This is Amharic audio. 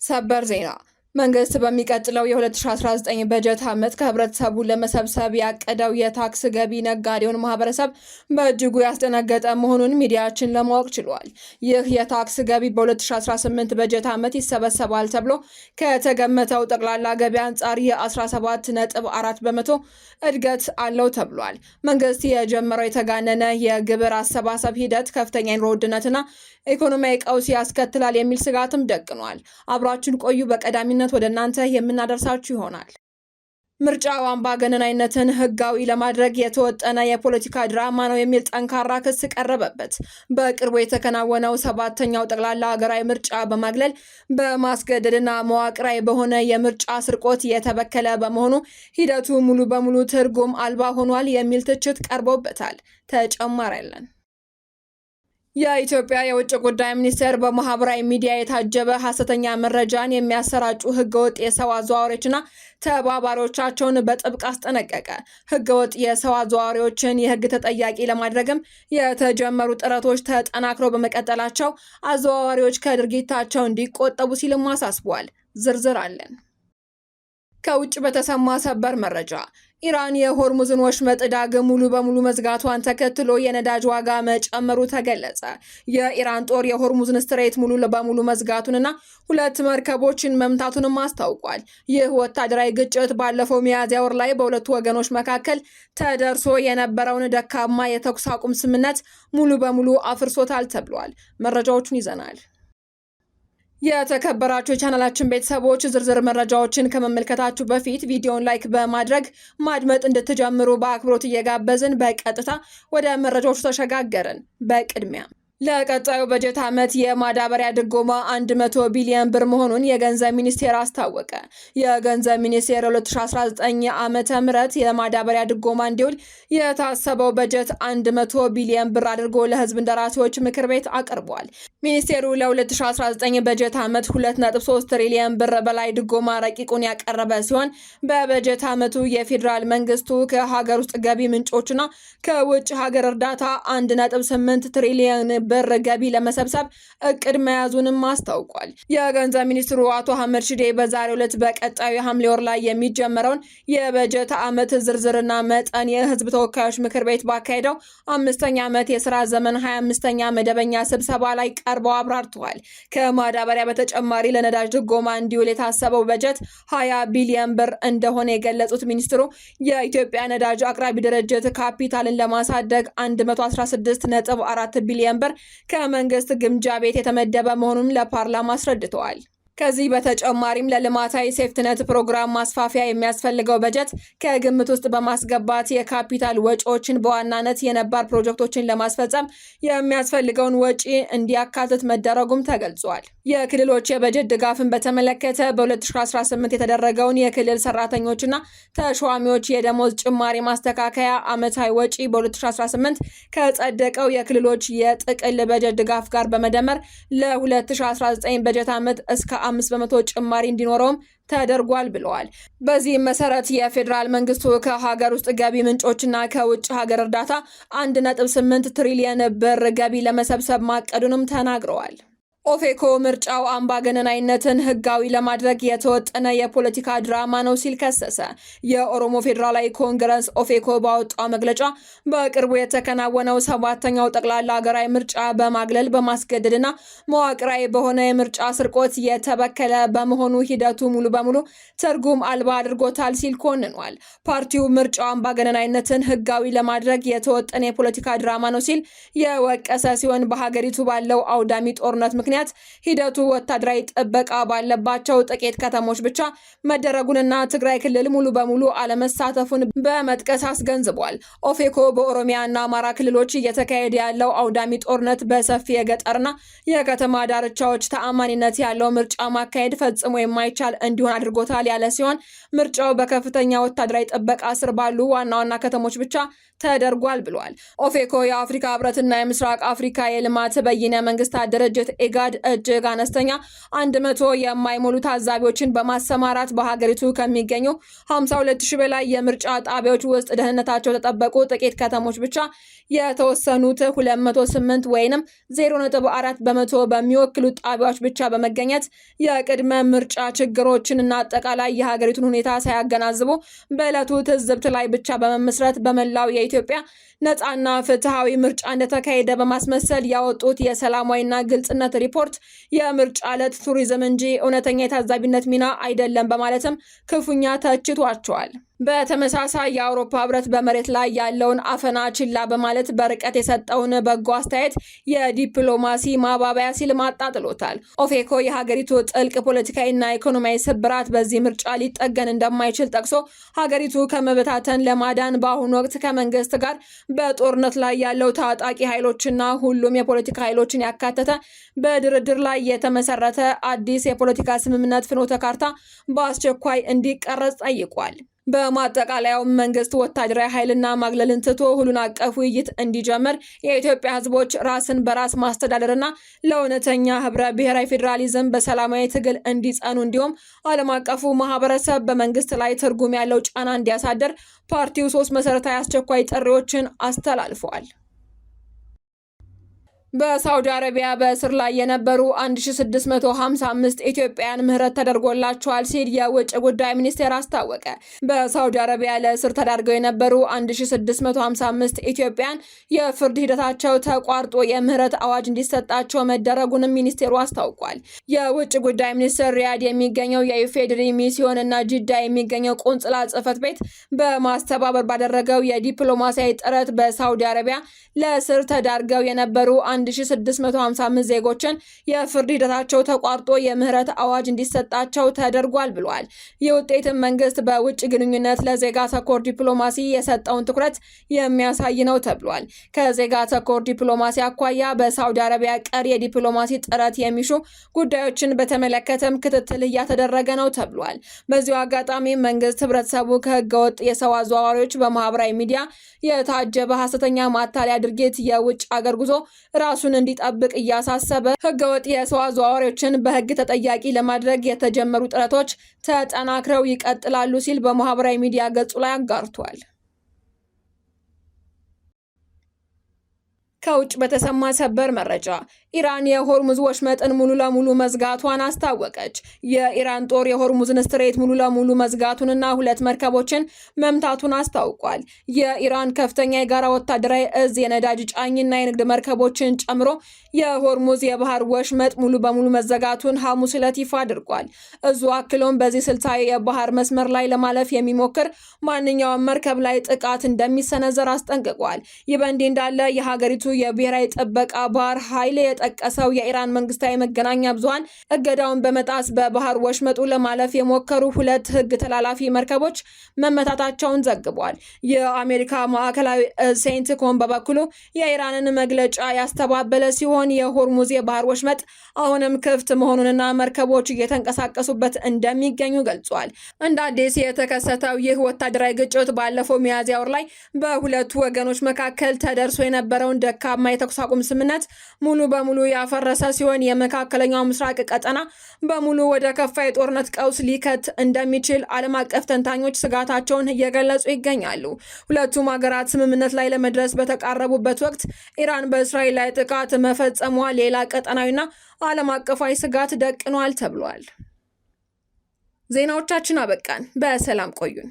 ሰበር ዜና መንግስት በሚቀጥለው የ2019 በጀት ዓመት ከህብረተሰቡ ለመሰብሰብ ያቀደው የታክስ ገቢ ነጋዴውን ማህበረሰብ በእጅጉ ያስደነገጠ መሆኑን ሚዲያችን ለማወቅ ችሏል። ይህ የታክስ ገቢ በ2018 በጀት ዓመት ይሰበሰባል ተብሎ ከተገመተው ጠቅላላ ገቢ አንጻር የ17.4 በመቶ እድገት አለው ተብሏል። መንግስት የጀመረው የተጋነነ የግብር አሰባሰብ ሂደት ከፍተኛ የኑሮ ውድነትና ኢኮኖሚያዊ ቀውስ ያስከትላል የሚል ስጋትም ደቅኗል። አብራችን ቆዩ። በቀዳሚነት ወደ እናንተ የምናደርሳችሁ ይሆናል። ምርጫው አምባገነናዊነትን ህጋዊ ለማድረግ የተወጠነ የፖለቲካ ድራማ ነው የሚል ጠንካራ ክስ ቀረበበት። በቅርቡ የተከናወነው 7ኛው ጠቅላላ ሀገራዊ ምርጫ በማግለል በማስገደድና መዋቅራዊ በሆነ የምርጫ ስርቆት የተበከለ በመሆኑ ሂደቱ ሙሉ በሙሉ ትርጉም አልባ ሆኗል የሚል ትችት ቀርቦበታል። ተጨማሪ ያለን የኢትዮጵያ የውጭ ጉዳይ ሚኒስቴር በማህበራዊ ሚዲያ የታጀበ ሐሰተኛ መረጃን የሚያሰራጩ ህገወጥ የሰው አዘዋዋሪዎችና ተባባሪዎቻቸውን በጥብቅ አስጠነቀቀ። ህገወጥ የሰው አዘዋዋሪዎችን የህግ ተጠያቂ ለማድረግም የተጀመሩ ጥረቶች ተጠናክረው በመቀጠላቸው አዘዋዋሪዎች ከድርጊታቸው እንዲቆጠቡ ሲልም አሳስቧል። ዝርዝር አለን። ከውጭ በተሰማ ሰበር መረጃ ኢራን የሆርሙዝን ወሽመጥ ዳግም ሙሉ በሙሉ መዝጋቷን ተከትሎ የነዳጅ ዋጋ መጨመሩ ተገለጸ። የኢራን ጦር የሆርሙዝን ስትሬት ሙሉ በሙሉ መዝጋቱንና 2 መርከቦችን መምታቱንም አስታውቋል። ይህ ወታደራዊ ግጭት ባለፈው ሚያዝያ ወር ላይ በሁለቱ ወገኖች መካከል ተደርሶ የነበረውን ደካማ የተኩስ አቁም ስምምነት ሙሉ በሙሉ አፍርሶታል ተብሏል። መረጃዎቹን ይዘናል። የተከበራችሁ የቻናላችን ቤተሰቦች ዝርዝር መረጃዎችን ከመመልከታችሁ በፊት ቪዲዮን ላይክ በማድረግ ማድመጥ እንድትጀምሩ በአክብሮት እየጋበዝን በቀጥታ ወደ መረጃዎቹ ተሸጋገርን። በቅድሚያ ለቀጣዩ በጀት ዓመት የማዳበሪያ ድጎማ 100 ቢሊዮን ብር መሆኑን የገንዘብ ሚኒስቴር አስታወቀ። የገንዘብ ሚኒስቴር 2019 ዓመተ ምህረት የማዳበሪያ ድጎማ እንዲውል የታሰበው በጀት 100 ቢሊዮን ብር አድርጎ ለሕዝብ እንደራሴዎች ምክር ቤት አቅርቧል። ሚኒስቴሩ ለ2019 በጀት ዓመት 2.3 ትሪሊዮን ብር በላይ ድጎማ ረቂቁን ያቀረበ ሲሆን በበጀት ዓመቱ የፌዴራል መንግስቱ ከሀገር ውስጥ ገቢ ምንጮችና ከውጭ ሀገር እርዳታ 1.8 ትሪሊዮን ብር ገቢ ለመሰብሰብ እቅድ መያዙንም አስታውቋል። የገንዘብ ሚኒስትሩ አቶ አህመድ ሺዴ በዛሬው ዕለት በቀጣዩ ሐምሌ ወር ላይ የሚጀመረውን የበጀት ዓመት ዝርዝርና መጠን የህዝብ ተወካዮች ምክር ቤት ባካሄደው 5ኛ ዓመት የስራ ዘመን 25ኛ መደበኛ ስብሰባ ላይ ቀርበው አብራርተዋል። ከማዳበሪያ በተጨማሪ ለነዳጅ ድጎማ እንዲውል የታሰበው በጀት 20 ቢሊዮን ብር እንደሆነ የገለጹት ሚኒስትሩ የኢትዮጵያ ነዳጅ አቅራቢ ድርጅት ካፒታልን ለማሳደግ 116.4 ቢሊዮን ብር ከመንግስት ግምጃ ቤት የተመደበ መሆኑን ለፓርላማ አስረድተዋል። ከዚህ በተጨማሪም ለልማታዊ ሴፍትነት ፕሮግራም ማስፋፊያ የሚያስፈልገው በጀት ከግምት ውስጥ በማስገባት የካፒታል ወጪዎችን በዋናነት የነባር ፕሮጀክቶችን ለማስፈጸም የሚያስፈልገውን ወጪ እንዲያካትት መደረጉም ተገልጿል። የክልሎች የበጀት ድጋፍን በተመለከተ በ2018 የተደረገውን የክልል ሰራተኞችና ተሿሚዎች የደሞዝ ጭማሪ ማስተካከያ ዓመታዊ ወጪ በ2018 ከጸደቀው የክልሎች የጥቅል በጀት ድጋፍ ጋር በመደመር ለ2019 በጀት ዓመት እስከ 5 በመቶ ጭማሪ እንዲኖረውም ተደርጓል ብለዋል። በዚህም መሰረት የፌዴራል መንግስቱ ከሀገር ውስጥ ገቢ ምንጮችና ከውጭ ሀገር እርዳታ 1.8 ትሪሊዮን ብር ገቢ ለመሰብሰብ ማቀዱንም ተናግረዋል። ኦፌኮ ምርጫው አምባገነናዊነትን ህጋዊ ለማድረግ የተወጠነ የፖለቲካ ድራማ ነው ሲል ከሰሰ። የኦሮሞ ፌዴራላዊ ኮንግረስ ኦፌኮ ባወጣው መግለጫ በቅርቡ የተከናወነው 7ኛው ጠቅላላ ሀገራዊ ምርጫ በማግለል በማስገደድና መዋቅራዊ በሆነ የምርጫ ስርቆት የተበከለ በመሆኑ ሂደቱ ሙሉ በሙሉ ትርጉም አልባ አድርጎታል ሲል ኮንኗል። ፓርቲው ምርጫው አምባገነናዊነትን ህጋዊ ለማድረግ የተወጠነ የፖለቲካ ድራማ ነው ሲል የወቀሰ ሲሆን በሀገሪቱ ባለው አውዳሚ ጦርነት ምክንያት ሂደቱ ወታደራዊ ጥበቃ ባለባቸው ጥቂት ከተሞች ብቻ መደረጉንና ትግራይ ክልል ሙሉ በሙሉ አለመሳተፉን በመጥቀስ አስገንዝቧል። ኦፌኮ በኦሮሚያና አማራ ክልሎች እየተካሄደ ያለው አውዳሚ ጦርነት በሰፊ የገጠርና የከተማ ዳርቻዎች ተአማኒነት ያለው ምርጫ ማካሄድ ፈጽሞ የማይቻል እንዲሆን አድርጎታል ያለ ሲሆን ምርጫው በከፍተኛ ወታደራዊ ጥበቃ ስር ባሉ ዋና ዋና ከተሞች ብቻ ተደርጓል ብሏል። ኦፌኮ የአፍሪካ ህብረትና የምስራቅ አፍሪካ የልማት በይነ መንግስታት ድርጅት ፈቃድ እጅግ አነስተኛ 100 የማይሞሉ ታዛቢዎችን በማሰማራት በሀገሪቱ ከሚገኙ 52000 በላይ የምርጫ ጣቢያዎች ውስጥ ደህንነታቸው ተጠበቁ ጥቂት ከተሞች ብቻ የተወሰኑት 208 ወይንም 0.4 በመቶ በሚወክሉ ጣቢያዎች ብቻ በመገኘት የቅድመ ምርጫ ችግሮችንና አጠቃላይ የሀገሪቱን ሁኔታ ሳያገናዝቡ በዕለቱ ትዝብት ላይ ብቻ በመመስረት በመላው የኢትዮጵያ ነፃና ፍትሃዊ ምርጫ እንደተካሄደ በማስመሰል ያወጡት የሰላማዊና ግልጽነት ሪፖርት የምርጫ ዕለት ቱሪዝም እንጂ እውነተኛ የታዛቢነት ሚና አይደለም በማለትም ክፉኛ ተችቷቸዋል። በተመሳሳይ የአውሮፓ ህብረት በመሬት ላይ ያለውን አፈና ችላ በማለት በርቀት የሰጠውን በጎ አስተያየት የዲፕሎማሲ ማባበያ ሲል አጣጥሎታል። ኦፌኮ የሀገሪቱ ጥልቅ ፖለቲካዊና ኢኮኖሚያዊ ስብራት በዚህ ምርጫ ሊጠገን እንደማይችል ጠቅሶ ሀገሪቱ ከመበታተን ለማዳን በአሁኑ ወቅት ከመንግስት ጋር በጦርነት ላይ ያለው ታጣቂ ኃይሎችና ሁሉም የፖለቲካ ኃይሎችን ያካተተ በድርድር ላይ የተመሰረተ አዲስ የፖለቲካ ስምምነት ፍኖተ ካርታ በአስቸኳይ እንዲቀረጽ ጠይቋል። በማጠቃለያው መንግስት ወታደራዊ ኃይልና ማግለልን ትቶ ሁሉን አቀፍ ውይይት እንዲጀምር የኢትዮጵያ ህዝቦች ራስን በራስ ማስተዳደርና ለእውነተኛ ህብረ ብሔራዊ ፌዴራሊዝም በሰላማዊ ትግል እንዲጸኑ እንዲሁም ዓለም አቀፉ ማህበረሰብ በመንግስት ላይ ትርጉም ያለው ጫና እንዲያሳድር ፓርቲው 3 መሰረታዊ አስቸኳይ ጥሪዎችን አስተላልፈዋል። በሳውዲ አረቢያ በእስር ላይ የነበሩ 1655 ኢትዮጵያውያን ምህረት ተደርጎላቸዋል ሲል የውጭ ጉዳይ ሚኒስቴር አስታወቀ። በሳውዲ አረቢያ ለእስር ተዳርገው የነበሩ 1655 ኢትዮጵያውያን የፍርድ ሂደታቸው ተቋርጦ የምህረት አዋጅ እንዲሰጣቸው መደረጉንም ሚኒስቴሩ አስታውቋል። የውጭ ጉዳይ ሚኒስቴር ሪያድ የሚገኘው የኢፌዴሪ ሚስዮን እና ጅዳ የሚገኘው ቆንጽላ ጽህፈት ቤት በማስተባበር ባደረገው የዲፕሎማሲያዊ ጥረት በሳውዲ አረቢያ ለእስር ተዳርገው የነበሩ 1655 ዜጎችን የፍርድ ሂደታቸው ተቋርጦ የምህረት አዋጅ እንዲሰጣቸው ተደርጓል ብሏል። ይህ ውጤትም መንግስት በውጭ ግንኙነት ለዜጋ ተኮር ዲፕሎማሲ የሰጠውን ትኩረት የሚያሳይ ነው ተብሏል። ከዜጋ ተኮር ዲፕሎማሲ አኳያ በሳውዲ አረቢያ ቀሪ የዲፕሎማሲ ጥረት የሚሹ ጉዳዮችን በተመለከተም ክትትል እያተደረገ ነው ተብሏል። በዚሁ አጋጣሚ መንግስት ህብረተሰቡ ከህገወጥ የሰው አዘዋዋሪዎች በማህበራዊ ሚዲያ የታጀበ ሐሰተኛ ማታለያ ድርጊት የውጭ አገር ጉዞ ራሱን እንዲጠብቅ እያሳሰበ ህገወጥ የሰው አዘዋዋሪዎችን በህግ ተጠያቂ ለማድረግ የተጀመሩ ጥረቶች ተጠናክረው ይቀጥላሉ ሲል በማህበራዊ ሚዲያ ገጹ ላይ አጋርቷል። ከውጭ በተሰማ ሰበር መረጃ ኢራን የሆርሙዝ ወሽመጥን ሙሉ ለሙሉ መዝጋቷን አስታወቀች። የኢራን ጦር የሆርሙዝን ስትሬት ሙሉ ለሙሉ መዝጋቱንና 2 መርከቦችን መምታቱን አስታውቋል። የኢራን ከፍተኛ የጋራ ወታደራዊ እዝ የነዳጅ ጫኝና የንግድ መርከቦችን ጨምሮ የሆርሙዝ የባህር ወሽመጥ ሙሉ በሙሉ መዘጋቱን ሐሙስ ዕለት ይፋ አድርጓል። እዙ አክሎም በዚህ ስልታዊ የባህር መስመር ላይ ለማለፍ የሚሞክር ማንኛውም መርከብ ላይ ጥቃት እንደሚሰነዘር አስጠንቅቋል። ይህ በእንዲህ እንዳለ የሀገሪቱ የብሔራዊ ጥበቃ ባህር ኃይል የጠቀሰው የኢራን መንግስታዊ መገናኛ ብዙሃን እገዳውን በመጣስ በባህር ወሽመጡ ለማለፍ የሞከሩ 2 ህግ ተላላፊ መርከቦች መመታታቸውን ዘግቧል። የአሜሪካ ማዕከላዊ ሴንትኮም በበኩሉ የኢራንን መግለጫ ያስተባበለ ሲሆን የሆርሙዝ የባህር ወሽመጥ አሁንም ክፍት መሆኑንና መርከቦች እየተንቀሳቀሱበት እንደሚገኙ ገልጿል። እንደ አዲስ የተከሰተው ይህ ወታደራዊ ግጭት ባለፈው ሚያዝያ ወር ላይ በሁለቱ ወገኖች መካከል ተደርሶ የነበረውን ደካማ የተኩስ አቁም ስምምነት ሙሉ በሙሉ ያፈረሰ ሲሆን የመካከለኛው ምስራቅ ቀጠና በሙሉ ወደ ከፋ የጦርነት ቀውስ ሊከት እንደሚችል ዓለም አቀፍ ተንታኞች ስጋታቸውን እየገለጹ ይገኛሉ። ሁለቱም ሀገራት ስምምነት ላይ ለመድረስ በተቃረቡበት ወቅት ኢራን በእስራኤል ላይ ጥቃት መፈጸሟ ሌላ ቀጠናዊና ዓለም አቀፋዊ ስጋት ደቅኗል ተብሏል። ዜናዎቻችን አበቃን። በሰላም ቆዩን።